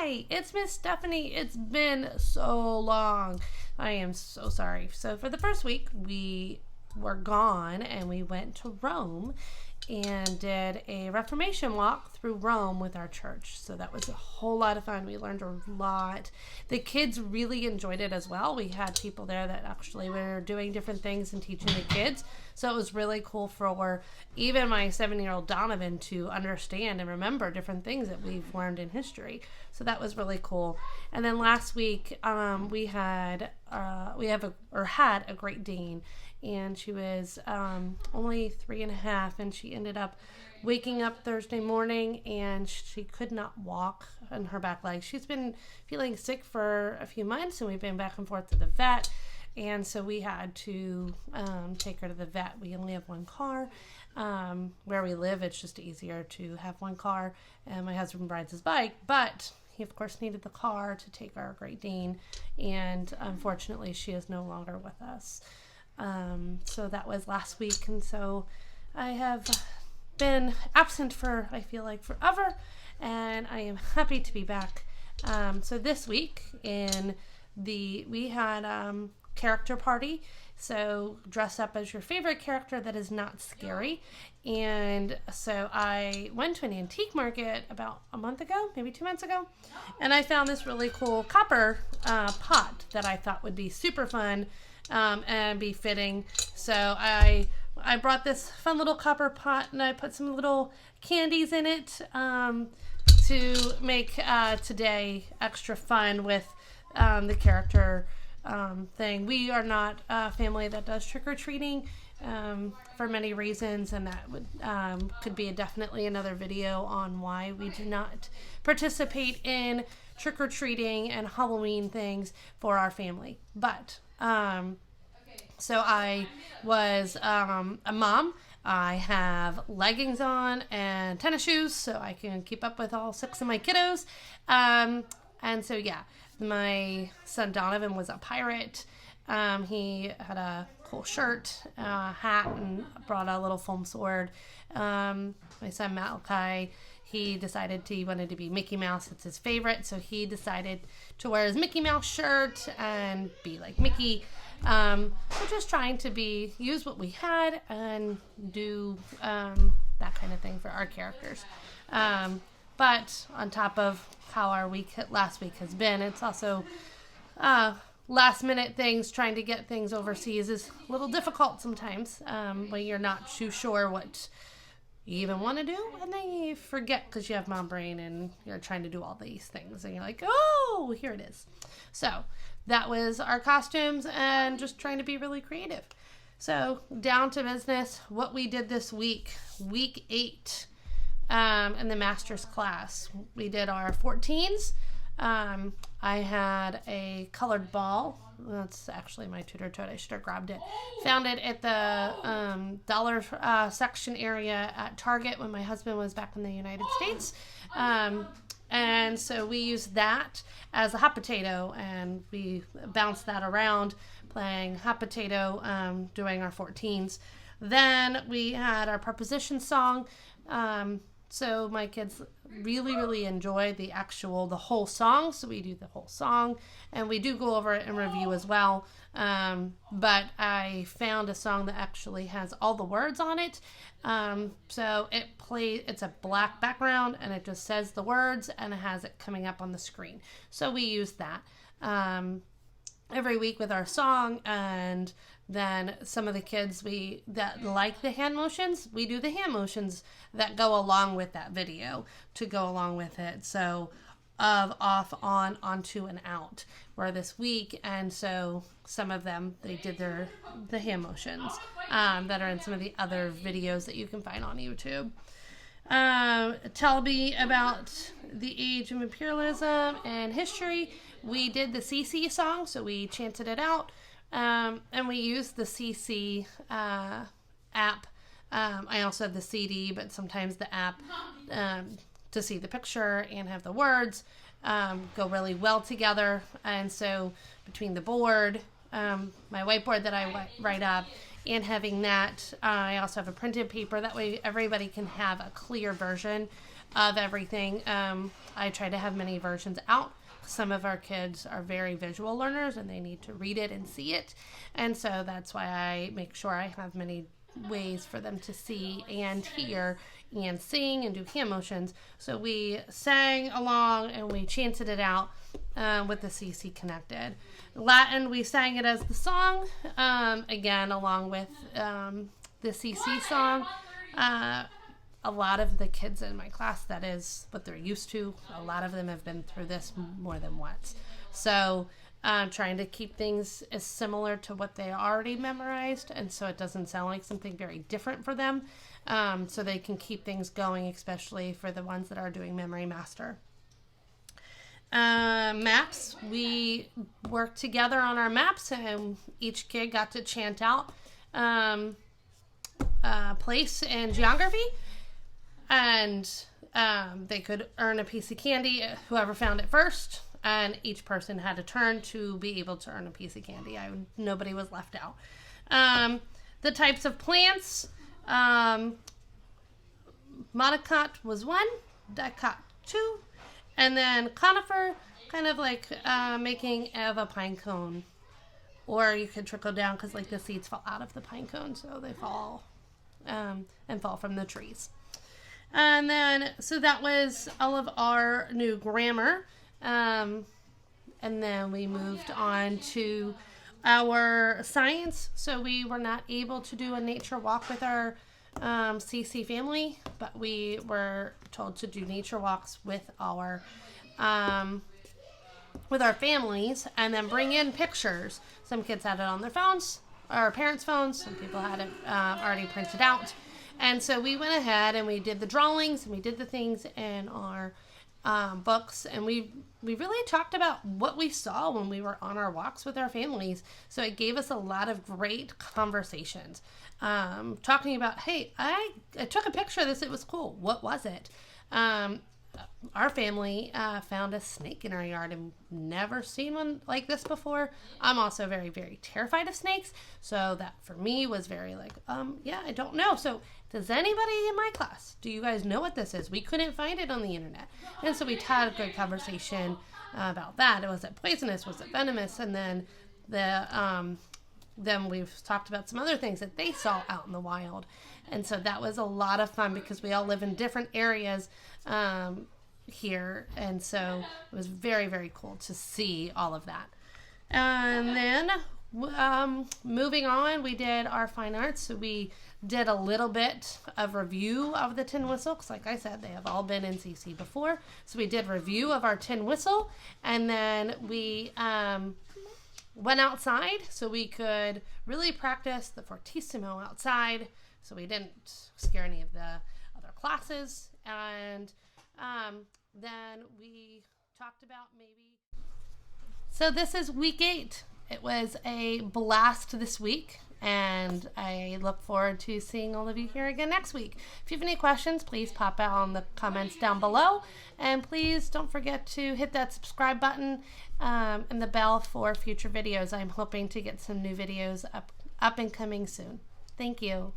Hi, it's Miss Stephanie. It's been so long. I am so sorry. So for the first week, we were gone and we went to Rome and did a Reformation walk through Rome with our church. So that was a whole lot of fun. We learned a lot. The kids really enjoyed it as well. We had people there that actually were doing different things and teaching the kids. So it was really cool for even my 7-year-old Donovan to understand and remember different things that we've learned in history. So that was really cool. And then last week we had a Great Dane, and she was only 3.5, and she ended up waking up Thursday morning and she could not walk on her back legs. She's been feeling sick for a few months, and we've been back and forth to the vet. And so we had to take her to the vet. We only have one car. Where we live, it's just easier to have one car. And my husband rides his bike, but he, of course, needed the car to take our Great Dane. And unfortunately, she is no longer with us. So that was last week. And so I have been absent for, I feel like, forever. And I am happy to be back. So this week we had character party. So dress up as your favorite character that is not scary. And so I went to an antique market about a month ago, maybe 2 months ago, and I found this really cool copper pot that I thought would be super fun and be fitting. So I brought this fun little copper pot, and I put some little candies in it to make today extra fun with the character thing. We are not a family that does trick-or-treating for many reasons, and that would could be definitely another video on why we do not participate in trick-or-treating and Halloween things for our family. But so I was a mom. I have leggings on and tennis shoes so I can keep up with all 6 of my kiddos. And so, yeah, my son Donovan was a pirate. He had a cool shirt, hat, and brought a little foam sword. My son Malachi, he wanted to be Mickey Mouse. It's his favorite. So he decided to wear his Mickey Mouse shirt and be like Mickey. We're just trying to use what we had and do that kind of thing for our characters. But on top of how our last week has been, it's also last minute things. Trying to get things overseas is a little difficult sometimes when you're not too sure what you even want to do, and then you forget because you have mom brain and you're trying to do all these things, and you're like, oh, here it is. So that was our costumes and just trying to be really creative. So down to business, what we did this week 8 in the master's class. We did our 14s. I had a colored ball. That's actually my tutor tote. I should have grabbed it. Found it at the dollar section area at Target when my husband was back in the United States. And so we used that as a hot potato, and we bounced that around playing hot potato doing our 14s. Then we had our preposition song. So my kids really, really enjoy the whole song. So we do the whole song, and we do go over it and review as well. But I found a song that actually has all the words on it. So it's a black background, and it just says the words, and it has it coming up on the screen. So we use that every week with our song. And then some of the kids that like the hand motions, we do the hand motions that go along with that video to go along with it. So off, on, onto, and out were this week. And so some of them, they did the hand motions that are in some of the other videos that you can find on YouTube. Tell me about the age of imperialism and history. We did the CC song, so we chanted it out. And we used the CC app. I also have the CD, but sometimes the app to see the picture and have the words go really well together. And so between the board, my whiteboard that I write up, and having that. I also have a printed paper. That way everybody can have a clear version of everything. I try to have many versions out. Some of our kids are very visual learners and they need to read it and see it. And so that's why I make sure I have many ways for them to see and hear and sing and do hand motions. So we sang along and we chanted it out with the CC Connected. Latin, we sang it as the song, again, along with the CC song. A lot of the kids in my class, that is what they're used to. A lot of them have been through this more than once. So trying to keep things as similar to what they already memorized, and so it doesn't sound like something very different for them, so they can keep things going, especially for the ones that are doing Memory Master. Maps, we worked together on our maps, and each kid got to chant out place and geography, and they could earn a piece of candy, whoever found it first. And each person had a turn to be able to earn a piece of candy. Nobody was left out. The types of plants, monocot was 1, dicot 2, and then conifer, kind of like making of a pine cone. Or you could trickle down because like the seeds fall out of the pine cone, so they fall and fall from the trees. And then, so that was all of our new grammar. And then we moved on to our science. So we were not able to do a nature walk with our CC family, but we were told to do nature walks with our families, and then bring in pictures. Some kids had it on their phones, or parents' phones. Some people had it already printed out. And so we went ahead and we did the drawings and we did the things in our books, and we really talked about what we saw when we were on our walks with our families. So it gave us a lot of great conversations, talking about, hey, I took a picture of this, it was cool, what was it? Our family found a snake in our yard and never seen one like this before. I'm also very, very terrified of snakes, so that for me was very like, yeah, I don't know. So does anybody in my class, do you guys know what this is? We couldn't find it on the internet. And so we had a good conversation about that. Was it poisonous? Was it venomous? And then then we've talked about some other things that they saw out in the wild. And so that was a lot of fun because we all live in different areas here. And so it was very, very cool to see all of that. And then moving on, we did our fine arts. So we did a little bit of review of the tin whistle, because like I said, they have all been in CC before. So we did review of our tin whistle, and then we went outside so we could really practice the fortissimo outside, so we didn't scare any of the other classes. And then we talked about maybe... So this is week 8. It was a blast this week, and I look forward to seeing all of you here again next week. If you have any questions, please pop out on the comments down below, and please don't forget to hit that subscribe button and the bell for future videos. I'm hoping to get some new videos up and coming soon. Thank you.